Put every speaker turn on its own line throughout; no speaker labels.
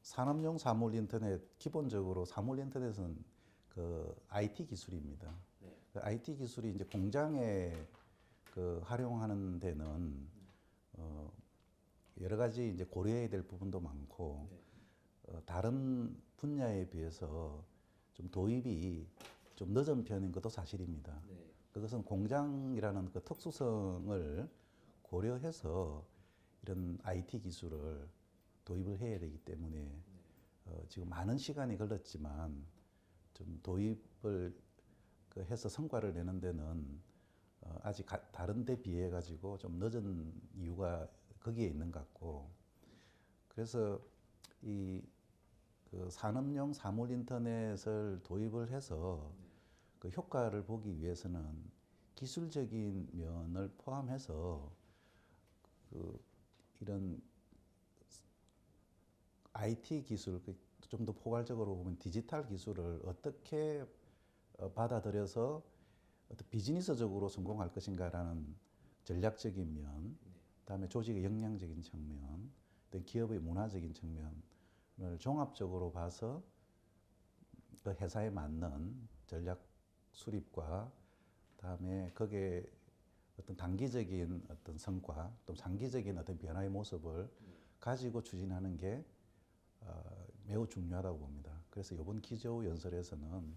산업용 사물 인터넷, 기본적으로 사물 인터넷은 그 IT 기술입니다.
네.
그 IT 기술이 이제 공장에 그 활용하는 데는 여러 가지 이제 고려해야 될 부분도 많고
네.
다른 분야에 비해서 좀 도입이 좀 늦은 편인 것도 사실입니다.
네.
그것은 공장이라는 그 특수성을 고려해서 이런 IT 기술을 도입을 해야 되기 때문에 지금 많은 시간이 걸렸지만 좀 도입을 그 해서 성과를 내는 데는 아직 다른 데 비해 가지고 좀 늦은 이유가 거기에 있는 것 같고, 그래서 이 그 산업용 사물 인터넷을 도입을 해서 그 효과를 보기 위해서는 기술적인 면을 포함해서 그 이런 IT 기술, 좀 더 포괄적으로 보면 디지털 기술을 어떻게 받아들여서 어떤 비즈니스적으로 성공할 것인가라는 전략적인 면, 그다음에 조직의 역량적인 측면, 어떤 기업의 문화적인 측면을 종합적으로 봐서 그 회사에 맞는 전략 수립과 그다음에 거기에 어떤 단기적인 어떤 성과, 또 장기적인 어떤 변화의 모습을 가지고 추진하는 게 매우 중요하다고 봅니다. 그래서 이번 기조 연설에서는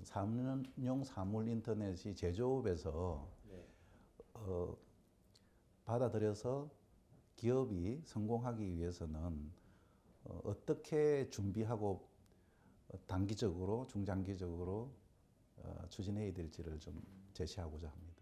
산업용 사물 인터넷이 제조업에서
네.
받아들여서 기업이 성공하기 위해서는 어떻게 준비하고 단기적으로, 중장기적으로 추진해야 될지를 좀 제시하고자 합니다.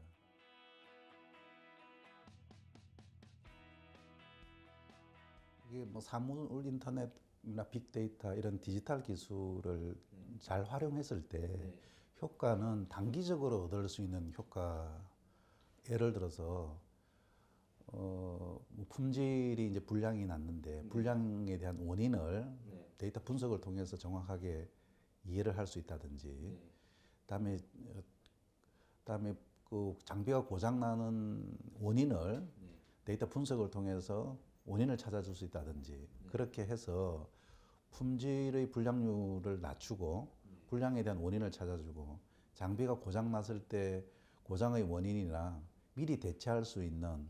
이게 뭐 사물 인터넷이나 빅데이터 이런 디지털 기술을 잘 활용했을 때
네.
효과는 단기적으로 얻을 수 있는 효과, 예를 들어서 뭐 품질이 이제 불량이 났는데 불량에 대한 원인을
네.
데이터 분석을 통해서 정확하게 이해를 할 수 있다든지,
네.
그다음에 그다음에 그 장비가 고장 나는 원인을
네.
데이터 분석을 통해서 원인을 찾아줄 수 있다든지, 그렇게 해서 품질의 불량률을 낮추고 불량에 대한 원인을 찾아주고, 장비가 고장 났을 때 고장의 원인이나 미리 대처할 수 있는,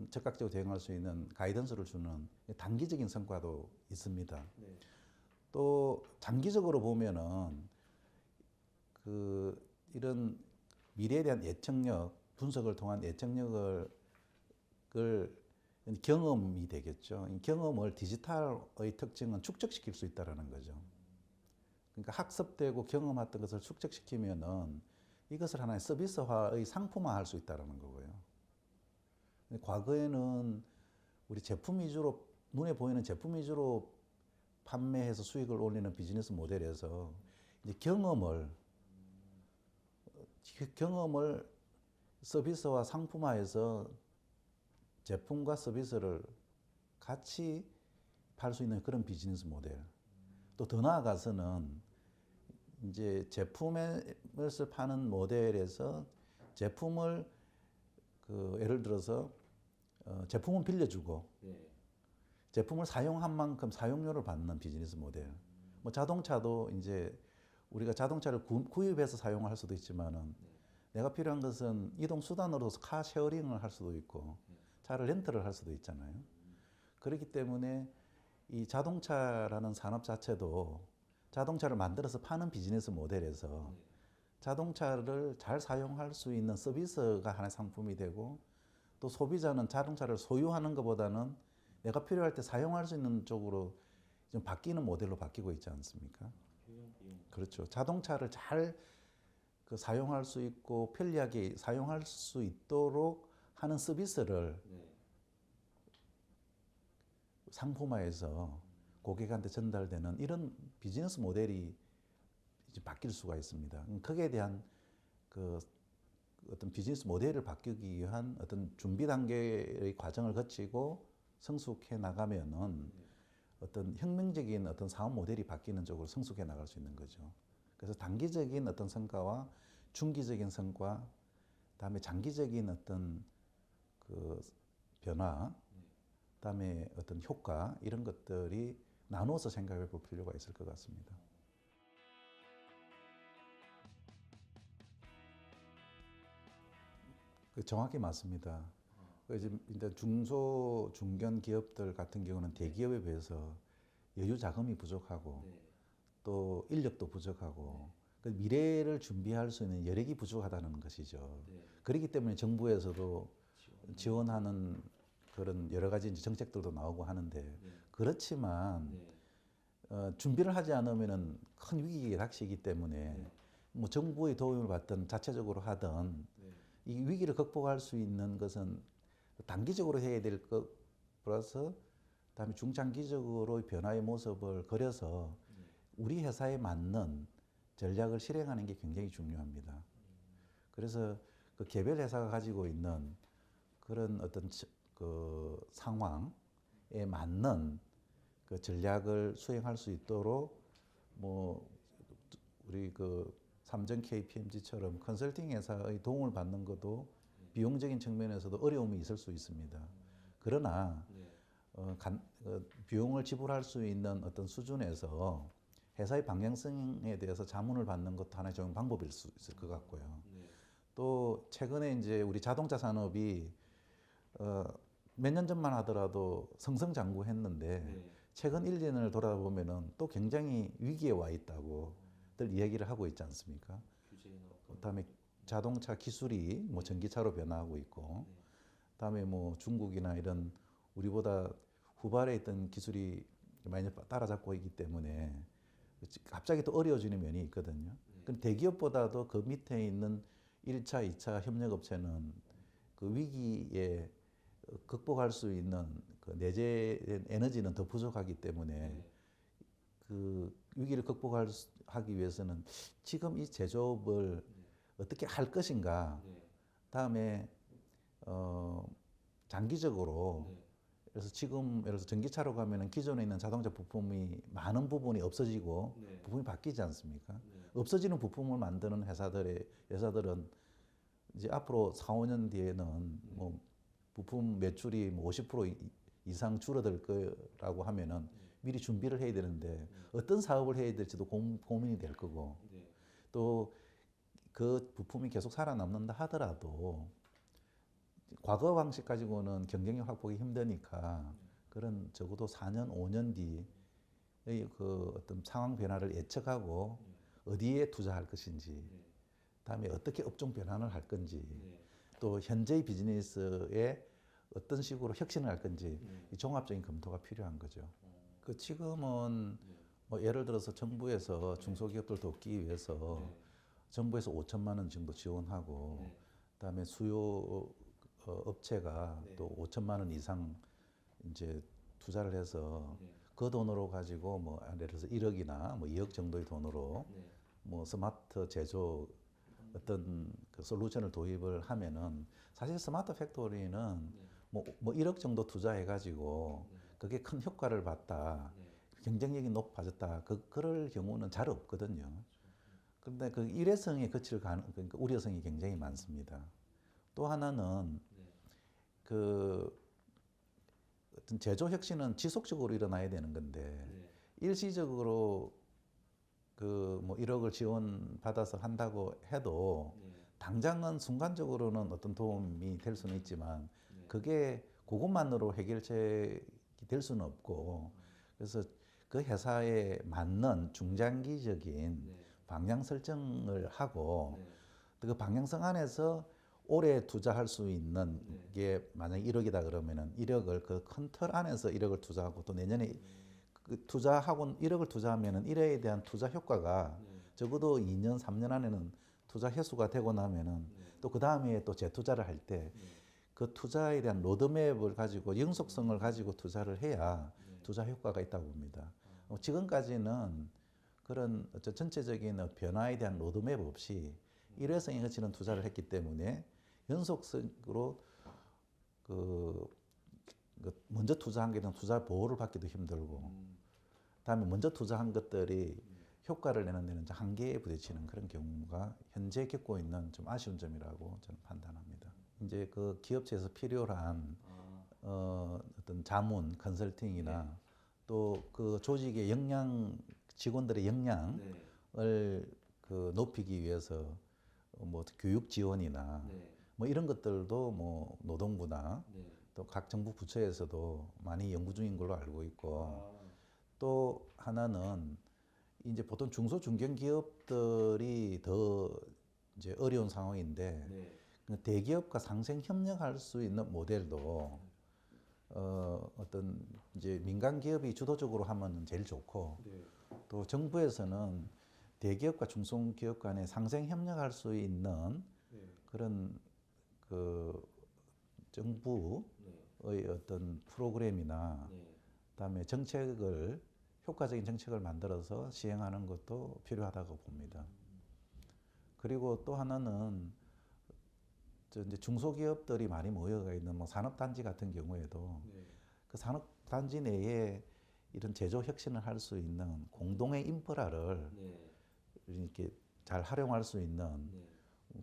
즉각적으로 대응할 수 있는 가이던스를 주는 단기적인 성과도 있습니다.
네.
또 장기적으로 보면은 그 이런 미래에 대한 예측력, 분석을 통한 예측력을 경험이 되겠죠. 이 경험을 디지털의 특징은 축적시킬 수 있다는 거죠. 그러니까 학습되고 경험했던 것을 축적시키면은 이것을 하나의 서비스화의 상품화할 수 있다는 거고요. 과거에는 우리 제품 위주로, 눈에 보이는 제품 위주로 판매해서 수익을 올리는 비즈니스 모델에서 이제 경험을 서비스와 상품화해서 제품과 서비스를 같이 팔 수 있는 그런 비즈니스 모델. 또 더 나아가서는 이제 제품을 파는 모델에서 제품을 그 예를 들어서 제품은 빌려주고
네.
제품을 사용한 만큼 사용료를 받는 비즈니스 모델. 뭐 자동차도 이제 우리가 자동차를 구입해서 사용할 수도 있지만은 내가 필요한 것은 이동 수단으로서 카 쉐어링을 할 수도 있고 차를 렌트를 할 수도 있잖아요. 그렇기 때문에 이 자동차라는 산업 자체도 자동차를 만들어서 파는 비즈니스 모델에서 자동차를 잘 사용할 수 있는 서비스가 하나의 상품이 되고, 또 소비자는 자동차를 소유하는 것보다는 내가 필요할 때 사용할 수 있는 쪽으로 좀 바뀌는 모델로 바뀌고 있지 않습니까?
효용 비용.
그렇죠. 자동차를 잘 그 사용할 수 있고 편리하게 사용할 수 있도록 하는 서비스를
네.
상품화해서 고객한테 전달되는 이런 비즈니스 모델이 이제 바뀔 수가 있습니다. 거기에 대한 그 어떤 비즈니스 모델을 바뀌기 위한 어떤 준비 단계의 과정을 거치고 성숙해 나가면은 어떤 혁명적인 어떤 사업 모델이 바뀌는 쪽으로 성숙해 나갈 수 있는 거죠. 그래서 단기적인 어떤 성과와 중기적인 성과, 다음에 장기적인 어떤 그 변화, 그다음에 어떤 효과, 이런 것들이 나누어서 생각해 볼 필요가 있을 것 같습니다. 정확히 맞습니다. 이제 중소 중견 기업들 같은 경우는 대기업에 비해서 여유 자금이 부족하고 또 인력도 부족하고 그 미래를 준비할 수 있는 여력이 부족하다는 것이죠. 그렇기 때문에 정부에서도 지원하는 그런 여러 가지 이제 정책들도 나오고 하는데 그렇지만 준비를 하지 않으면은 큰 위기가 닥치기 때문에 뭐 정부의 도움을 받든 자체적으로 하든 이 위기를 극복할 수 있는 것은 단기적으로 해야 될 것 플러스 그다음에 중장기적으로 변화의 모습을 그려서 우리 회사에 맞는 전략을 실행하는 게 굉장히 중요합니다. 그래서 그 개별 회사가 가지고 있는 그런 어떤 그 상황에 맞는 그 전략을 수행할 수 있도록 뭐 우리 그 삼성 KPMG처럼 컨설팅 회사의 도움을 받는 것도 비용적인 측면에서도 어려움이 있을 수 있습니다. 그러나 비용을 지불할 수 있는 어떤 수준에서 회사의 방향성에 대해서 자문을 받는 것도 하나의 좋은 방법일 수 있을 것 같고요. 또 최근에 이제 우리 자동차 산업이 몇 년 전만 하더라도 승승장구했는데 최근 1, 2년을 돌아보면은 또 굉장히 위기에 와 있다고들 이야기를 하고 있지 않습니까? 그다음에 자동차 기술이 뭐 전기차로 변화하고 있고, 그다음에 뭐 중국이나 이런 우리보다 후발에 있던 기술이 많이 따라잡고 있기 때문에 갑자기 또 어려워지는 면이 있거든요. 그럼 대기업보다도 그 밑에 있는 1차, 2차 협력업체는 그 위기에 극복할 수 있는 그 내재된 에너지는 더 부족하기 때문에 그 위기를 극복하기 위해서는 지금 이 제조업을 어떻게 할 것인가. 다음에 장기적으로 그래서 지금 예를 들어서 전기차로 가면은 기존에 있는 자동차 부품이 많은 부분이 없어지고 부품이 바뀌지 않습니까? 없어지는 부품을 만드는 회사들은 이제 앞으로 4, 5년 뒤에는 뭐 부품 매출이 뭐 50% 이상 줄어들 거라고 하면은 미리 준비를 해야 되는데 어떤 사업을 해야 될지도 고민이 될 거고 또 그 부품이 계속 살아남는다 하더라도 과거 방식 가지고는 경쟁력 확보하기 힘드니까 그런 적어도 4년, 5년 뒤의 그 어떤 상황 변화를 예측하고 어디에 투자할 것인지, 다음에 어떻게 업종 변환을 할 건지, 또 현재의 비즈니스에 어떤 식으로 혁신을 할 건지 이 종합적인 검토가 필요한 거죠. 그 지금은 뭐 예를 들어서 정부에서 중소기업들 돕기 위해서 정부에서 5천만 원 정도 지원하고 그다음에 수요 업체가 또 5천만 원 이상 이제 투자를 해서 그 돈으로 가지고 뭐 예를 들어서 1억이나 뭐 2억 정도의 돈으로 뭐 스마트 제조 어떤 그 솔루션을 도입을 하면은 사실 스마트 팩토리는 뭐 1억 정도 투자해 가지고 그게 큰 효과를 봤다. 경쟁력이 높아졌다. 그럴 경우는 잘 없거든요. 그런데 그 일회성에 그칠 그러니까 우려성이 굉장히 많습니다. 또 하나는 그 어떤 제조 혁신은 지속적으로 일어나야 되는 건데 일시적으로 그 뭐 1억을 지원 받아서 한다고 해도 당장은 순간적으로는 어떤 도움이 될 수는 있지만 그게 그것만으로 해결책이 될 수는 없고 그래서 그 회사에 맞는 중장기적인 방향 설정을 하고 그 방향성 안에서 올해 투자할 수 있는 게 만약 1억이다 그러면은 1억을 그 큰 틀 안에서 1억을 투자하고 또 내년에 그 투자하고 1억을 투자하면은 1억에 대한 투자 효과가 적어도 2년, 3년 안에는 투자 회수가 되고 나면은 또 그 다음에 또 재투자를 할 때 그 투자에 대한 로드맵을 가지고 영속성을 가지고 투자를 해야 투자 효과가 있다고 봅니다. 지금까지는 그런 전체적인 변화에 대한 로드맵 없이 일회성에 그치는 투자를 했기 때문에 연속적으로 그 먼저 투자한 게 대한 투자 보호를 받기도 힘들고 다음에 먼저 투자한 것들이 효과를 내는 데는 한계에 부딪히는 그런 경우가 현재 겪고 있는 좀 아쉬운 점이라고 저는 판단합니다. 이제 그 기업체에서 필요한 어떤 자문, 컨설팅이나 또 그 조직의 역량, 직원들의 역량을 그 높이기 위해서 뭐 교육 지원이나 뭐 이런 것들도 뭐 노동부나 또 각 정부 부처에서도 많이 연구 중인 걸로 알고 있고, 또 하나는 이제 보통 중소 중견 기업들이 더 이제 어려운 상황인데 그 대기업과 상생 협력할 수 있는 모델도 어떤 이제 민간 기업이 주도적으로 하면 제일 좋고, 또 정부에서는 대기업과 중소기업 간에 상생 협력할 수 있는 그런 그 정부의 어떤 프로그램이나 그다음에 정책을 효과적인 정책을 만들어서 시행하는 것도 필요하다고 봅니다. 그리고 또 하나는 이제 중소기업들이 많이 모여가 있는 뭐 산업단지 같은 경우에도 그 산업단지 내에 이런 제조 혁신을 할 수 있는 공동의 인프라를 이렇게 잘 활용할 수 있는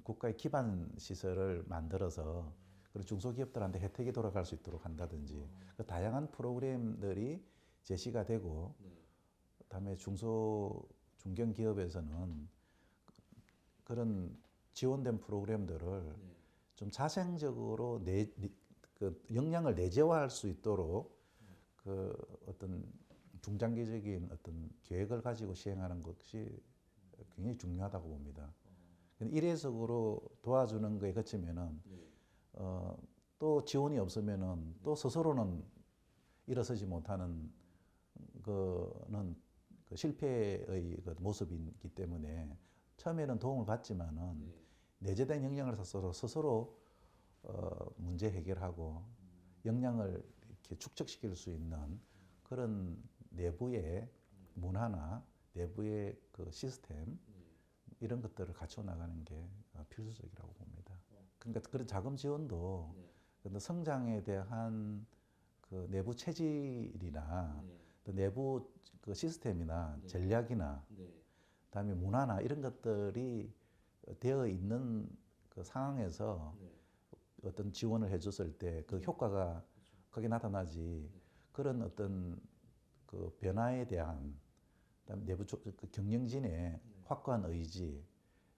국가의 기반 시설을 만들어서 그런 중소기업들한테 혜택이 돌아갈 수 있도록 한다든지 그 다양한 프로그램들이 제시가 되고, 그다음에 중견 기업에서는 그런 지원된 프로그램들을 좀 자생적으로 그 역량을 내재화할 수 있도록 그 어떤 중장기적인 어떤 계획을 가지고 시행하는 것이 굉장히 중요하다고 봅니다. 일회적으로 도와주는 거에 그치면은 또 지원이 없으면은 또 스스로는 일어서지 못하는 거는 그 실패의 그 모습이기 때문에 처음에는 도움을 받지만은 내재된 역량을 스스로 문제 해결하고 역량을 이렇게 축적시킬 수 있는 그런 내부의 문화나 내부의 그 시스템 이런 것들을 갖춰 나가는 게 필수적이라고 봅니다. 그러니까 그런 자금 지원도 성장에 대한 그 내부 체질이나 또 내부 그 시스템이나 전략이나 그다음에 문화나 이런 것들이 되어 있는 그 상황에서 어떤 지원을 해줬을 때 그 효과가 거기 나타나지, 그런 어떤 그 변화에 대한 그다음에 내부 그 경영진의 확고한 의지,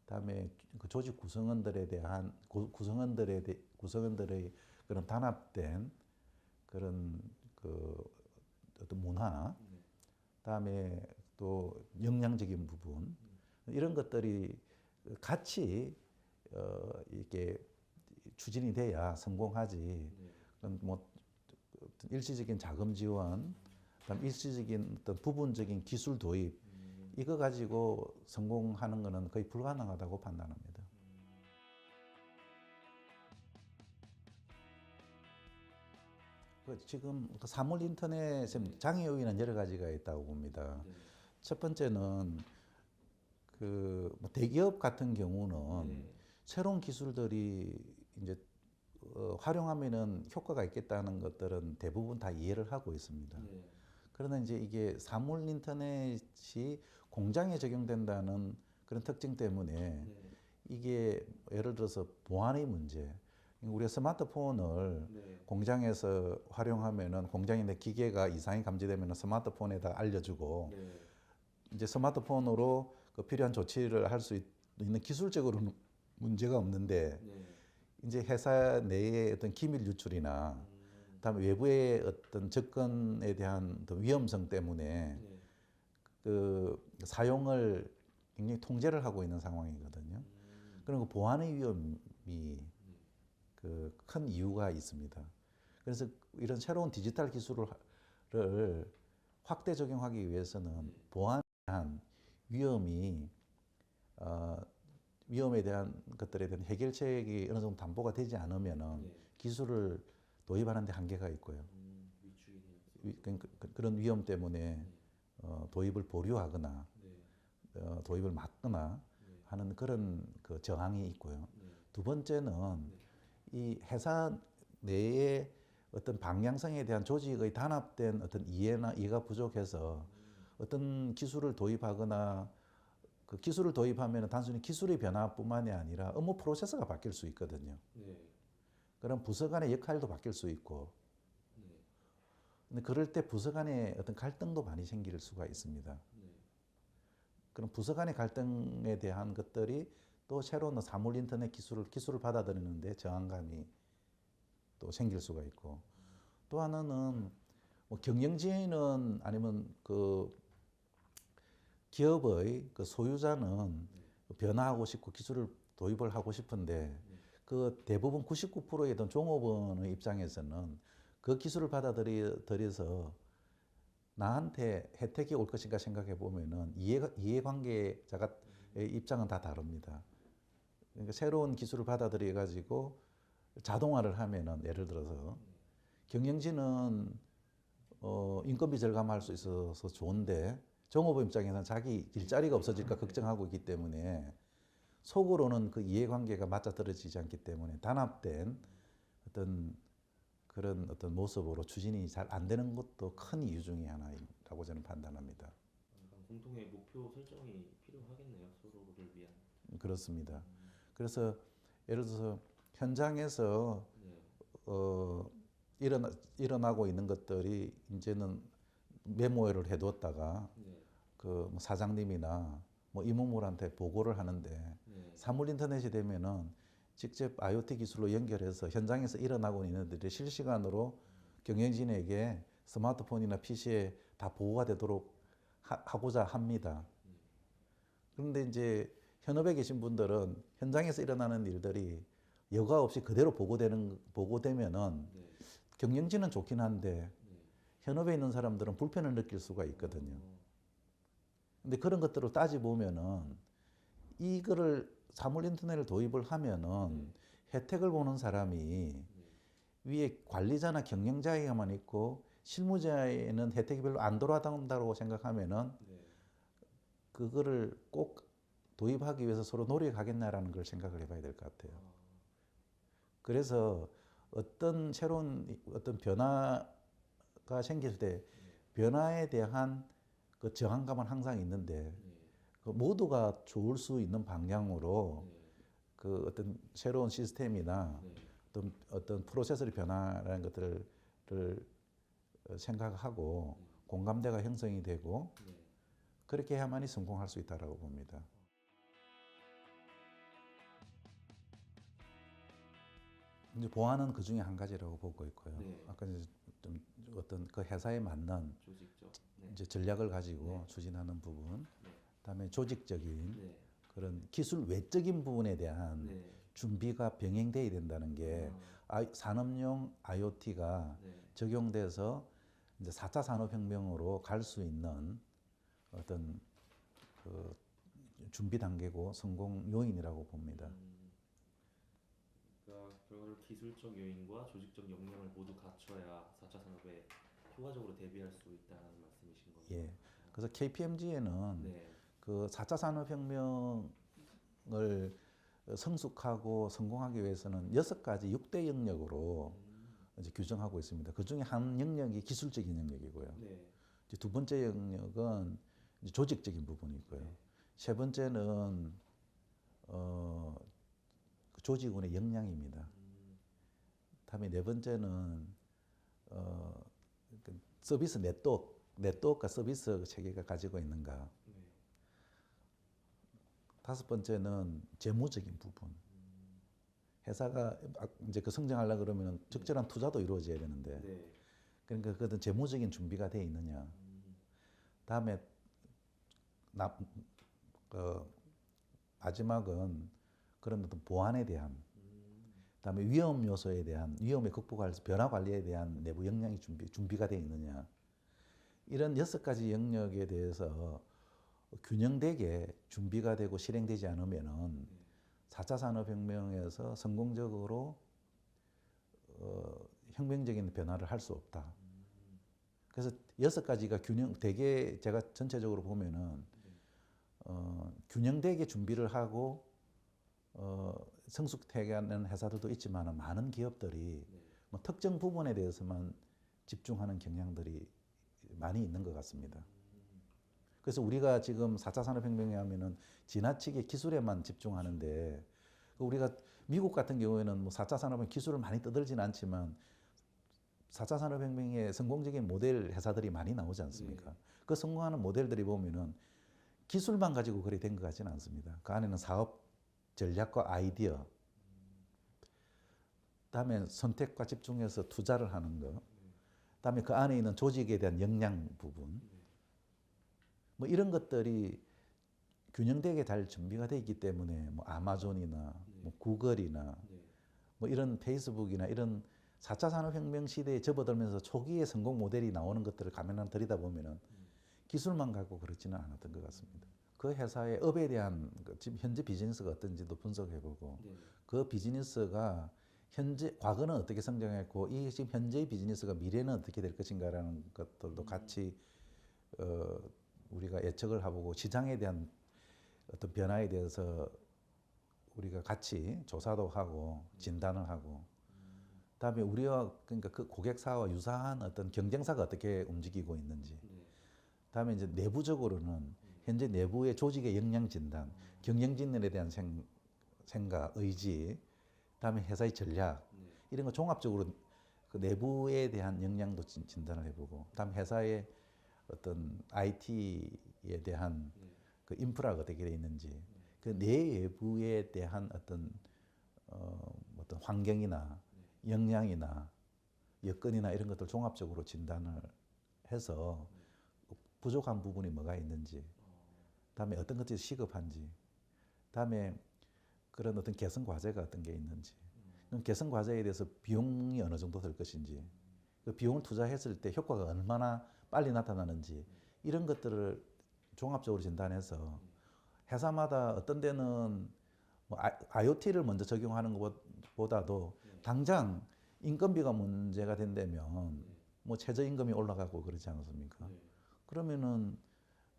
그다음에 그 조직 구성원들에 대한 구성원들의 그런 단합된 그런 그 어떤 문화, 그다음에 또 역량적인 부분 이런 것들이 같이 이렇게 추진이 돼야 성공하지. 그럼 뭐 일시적인 자금 지원, 그다음 일시적인 어떤 부분적인 기술 도입 이거 가지고 성공하는 것은 거의 불가능하다고 판단합니다. 지금 사물 인터넷에 장애 요인은 여러 가지가 있다고 봅니다. 첫 번째는 그 대기업 같은 경우는 새로운 기술들이 이제 활용하면은 효과가 있겠다는 것들은 대부분 다 이해를 하고 있습니다. 그러나 이제 이게 사물 인터넷이 공장에 적용된다는 그런 특징 때문에 이게 예를 들어서 보안의 문제, 우리가 스마트폰을 공장에서 활용하면은 공장에 내 기계가 이상이 감지되면은 스마트폰에다 알려주고 이제 스마트폰으로 그 필요한 조치를 할 수 있는 기술적으로는 문제가 없는데 이제 회사 내의 어떤 기밀 유출이나 그다음에 외부의 어떤 접근에 대한 어떤 위험성 때문에 그 사용을 굉장히 통제를 하고 있는 상황이거든요. 그리고 보안의 위험이 그 큰 이유가 있습니다. 그래서 이런 새로운 디지털 기술을 확대 적용하기 위해서는 보안에 대한 위험이 위험에 대한 것들에 대한 해결책이 어느 정도 담보가 되지 않으면은 기술을 도입하는 데 한계가 있고요. 그런 위험 때문에 도입을 보류하거나 도입을 막거나 하는 그런 그 저항이 있고요. 두 번째는 이 회사 내에 어떤 방향성에 대한 조직의 단합된 어떤 이해가 부족해서 어떤 기술을 도입하거나 그 기술을 도입하면 단순히 기술의 변화뿐만이 아니라 업무 프로세스가 바뀔 수 있거든요. 그럼 부서 간의 역할도 바뀔 수 있고, 근데 그럴 때 부서 간의 어떤 갈등도 많이 생길 수가 있습니다.
네.
그런 부서 간의 갈등에 대한 것들이 또 새로운 사물 인터넷 기술을 받아들이는데 저항감이 또 생길 수가 있고, 또 하나는 뭐 경영진은 아니면 그 기업의 그 소유자는 변화하고 싶고 기술을 도입을 하고 싶은데 그 대부분 99%의 어떤 종업원의 입장에서는 그 기술을 받아들여서 나한테 혜택이 올 것인가 생각해 보면은 이해관계자의 입장은 다 다릅니다. 그러니까 새로운 기술을 받아들여 가지고 자동화를 하면은 예를 들어서 경영진은 인건비 절감할 수 있어서 좋은데 종업원 입장에서는 자기 일자리가 없어질까 걱정하고 있기 때문에 속으로는 그 이해관계가 맞아떨어지지 않기 때문에 단합된 어떤 그런 어떤 모습으로 추진이 잘 안 되는 것도 큰 이유 중에 하나라고 저는 판단합니다.
공통의 목표 설정이 필요하겠네요. 서로를 위한.
그렇습니다. 그래서 예를 들어서 현장에서
네.
어, 일어나고 있는 것들이 이제는 메모를 해두었다가
네.
그뭐 사장님이나 뭐 임원물한테 보고를 하는데
네.
사물 인터넷이 되면은 직접 IoT 기술로 연결해서 현장에서 일어나고 있는 일들이 실시간으로 경영진에게 스마트폰이나 PC에 다 보고가 되도록 하고자 합니다. 그런데 이제 현업에 계신 분들은 현장에서 일어나는 일들이 여과 없이 그대로 보고되면은
네.
경영진은 좋긴 한데
네.
현업에 있는 사람들은 불편을 느낄 수가 있거든요. 근데 그런 것들을 따져보면은 이거를 사물 인터넷을 도입을 하면은 혜택을 보는 사람이 위에 관리자나 경영자에게만 있고 실무자에는 혜택이 별로 안 돌아간다고 생각하면은 그거를 꼭 도입하기 위해서 서로 노력하겠나라는 걸 생각을 해봐야 될 것 같아요. 그래서 어떤 새로운 어떤 변화가 생길 때 변화에 대한 그 저항감은 항상 있는데 그 모두가 좋을 수 있는 방향으로 그 어떤 새로운 시스템이나 어떤 프로세스의 변화라는 것들을 생각하고 공감대가 형성이 되고 그렇게 해야만이 성공할 수 있다라고 봅니다. 이제 보안은 그 중에 한 가지라고 보고 있고요.
네.
아까 이제 좀 어떤 그 회사에 맞는
조직적. 네.
이제 전략을 가지고 추진하는 부분, 그다음에 조직적인 그런 기술 외적인 부분에 대한 준비가 병행돼야 된다는 게 산업용 IoT가 적용돼서 이제 4차 산업혁명으로 갈 수 있는 어떤 그 준비 단계고 성공 요인이라고 봅니다.
그러니까 결과를 기술적 요인과 조직적 역량을 모두 갖춰야 4차 산업에 효과적으로 대비할 수 있다는 말씀이신 거죠.
예. 그래서 KPMG에는
네.
그 4차 산업혁명을 성숙하고 성공하기 위해서는 6가지 6대 영역으로 이제 규정하고 있습니다. 그 중에 한 영역이 기술적인 영역이고요.
네.
이제 두 번째 영역은 이제 조직적인 부분이고요. 세 번째는 그 조직원의 역량입니다. 다음에 네 번째는 그 서비스 네트워크가 서비스 체계가 가지고 있는가. 다섯 번째는 재무적인 부분. 회사가 이제 그 성장하려 그러면 적절한 투자도 이루어져야 되는데, 그러니까 그 재무적인 준비가 돼 있느냐. 다음에 마지막은 그런 어떤 보안에 대한, 그다음에 위험 요소에 대한 위험에 극복할 변화 관리에 대한 내부 역량이 준비가 돼 있느냐. 이런 6가지 영역에 대해서 균형되게 준비가 되고 실행되지 않으면은 4차 산업혁명에서 성공적으로 혁명적인 변화를 할 수 없다. 그래서 6가지가 되게 제가 전체적으로 보면은 균형되게 준비를 하고 성숙해가는 회사들도 있지만 많은 기업들이 뭐 특정 부분에 대해서만 집중하는 경향들이 많이 있는 것 같습니다. 그래서 우리가 지금 4차 산업혁명에 하면은 지나치게 기술에만 집중하는데 우리가 미국 같은 경우에는 뭐 4차 산업은 기술을 많이 떠들지는 않지만 4차 산업혁명의 성공적인 모델 회사들이 많이 나오지 않습니까?
네.
그 성공하는 모델들이 보면은 기술만 가지고 그리 된 것 같지는 않습니다. 그 안에는 사업 전략과 아이디어, 다음에 선택과 집중해서 투자를 하는 거, 다음에 그 안에 있는 조직에 대한 역량 부분, 뭐 이런 것들이 균형되게 잘 준비가 되어 있기 때문에 뭐 아마존이나 뭐 구글이나
네.
뭐 이런 페이스북이나 이런 4차 산업혁명 시대에 접어들면서 초기의 성공 모델이 나오는 것들을 가만히 들여다보면은 기술만 갖고 그렇지는 않았던 것 같습니다. 그 회사의 업에 대한 지금 현재 비즈니스가 어떤지도 분석해보고
네.
그 비즈니스가 현재 과거는 어떻게 성장했고 이 지금 현재의 비즈니스가 미래는 어떻게 될 것인가라는 것들도 같이 우리가 예측을 해보고 시장에 대한 어떤 변화에 대해서 우리가 같이 조사도 하고 진단을 하고 그다음에 우리와 그러니까 그 고객사와 유사한 어떤 경쟁사가 어떻게 움직이고 있는지
네.
그다음에 이제 내부적으로는 현재 내부의 조직의 역량 진단, 경영 진단에 대한 생각, 의지, 그다음에 회사의 전략
네.
이런 거 종합적으로 그 내부에 대한 역량도 진단을 해보고, 그다음 회사의 어떤 IT에 대한
네.
그 인프라가 어떻게 돼 있는지, 그 내외부에 대한 어떤 환경이나 역량이나 여건이나 이런 것들 종합적으로 진단을 해서 부족한 부분이 뭐가 있는지, 다음에 어떤 것들이 시급한지, 다음에 그런 어떤 개선 과제가 어떤 게 있는지, 그럼 개선 과제에 대해서 비용이 어느 정도 들 것인지, 그 비용을 투자했을 때 효과가 얼마나 빨리 나타나는지 이런 것들을 종합적으로 진단해서 회사마다 어떤 데는 뭐 IoT를 먼저 적용하는 것보다도 당장 인건비가 문제가 된다면 뭐 최저임금이 올라가고 그러지 않습니까?
네.
그러면은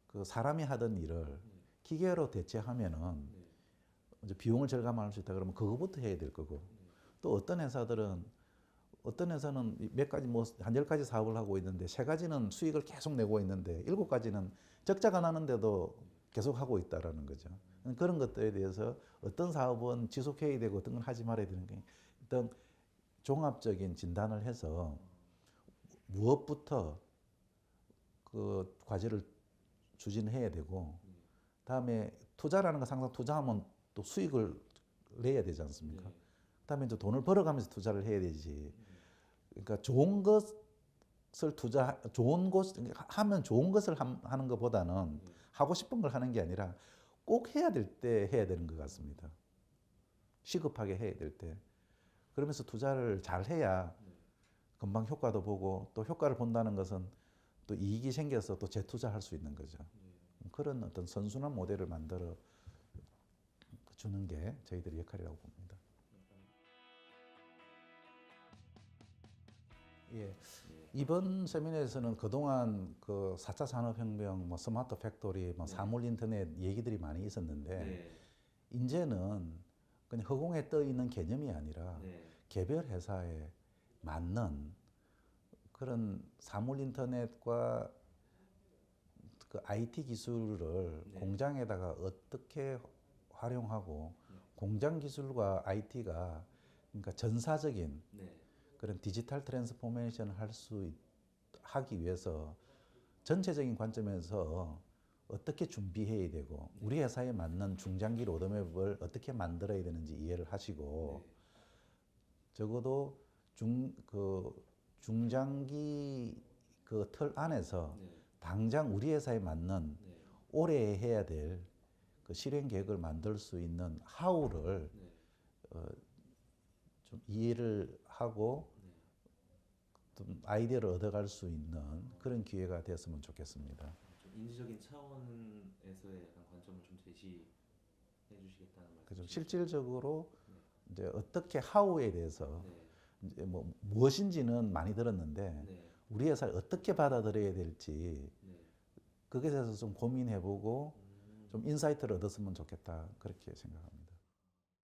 그 사람이 하던 일을 기계로 대체하면은 이제 비용을 절감할 수 있다 그러면 그거부터 해야 될 거고, 또 어떤 회사는 몇 가지 뭐 한 10가지 사업을 하고 있는데 3가지는 수익을 계속 내고 있는데 7가지는 적자가 나는데도 계속 하고 있다라는 거죠. 그런 것들에 대해서 어떤 사업은 지속해야 되고 어떤 건 하지 말아야 되는 게 어떤 종합적인 진단을 해서 무엇부터 그 과제를 추진해야 되고, 다음에 투자라는 건 항상 투자하면 또 수익을 내야 되지 않습니까? 그다음에 이제 돈을 벌어가면서 투자를 해야 되지. 그러니까 좋은 것을 하면 좋은 것을 하는 것보다는 하고 싶은 걸 하는 게 아니라 꼭 해야 될 때 해야 되는 것 같습니다. 시급하게 해야 될 때. 그러면서 투자를 잘 해야 금방 효과도 보고, 또 효과를 본다는 것은 또 이익이 생겨서 또 재투자할 수 있는 거죠. 그런 어떤 선순환 모델을 만들어 주는 게 저희들의 역할이라고 봅니다. 예. 이번 세미나에서는 그동안 그 4차 산업혁명, 뭐 스마트 팩토리, 뭐 사물 인터넷 얘기들이 많이 있었는데
네.
이제는 그냥 허공에 떠 있는 개념이 아니라
네.
개별 회사에 맞는 그런 사물 인터넷과 그 IT 기술을 공장에다가 어떻게 활용하고 공장 기술과 IT가 그러니까 전사적인
네.
그런 디지털 트랜스포메이션을 하기 위해서 전체적인 관점에서 어떻게 준비해야 되고 우리 회사에 맞는 중장기 로드맵을 어떻게 만들어야 되는지 이해를 하시고, 적어도 중장기 그 틀 안에서 당장 우리 회사에 맞는 올해 해야 될 그 실행 계획을 만들 수 있는 하우를 좀 이해를 하고 좀 아이디어를 얻어갈 수 있는 그런 기회가 되었으면 좋겠습니다.
좀 인지적인 차원에서의 약간 관점을 좀 제시해 주시겠다는
그죠.
말씀이시죠?
실질적으로 이제 어떻게 하우에 대해서
네.
이제 뭐 무엇인지는 많이 들었는데
네.
우리 회사를 어떻게 받아들여야 될지
네.
그것에 대해서 좀 고민해보고 좀 인사이트를 얻었으면 좋겠다 그렇게 생각합니다.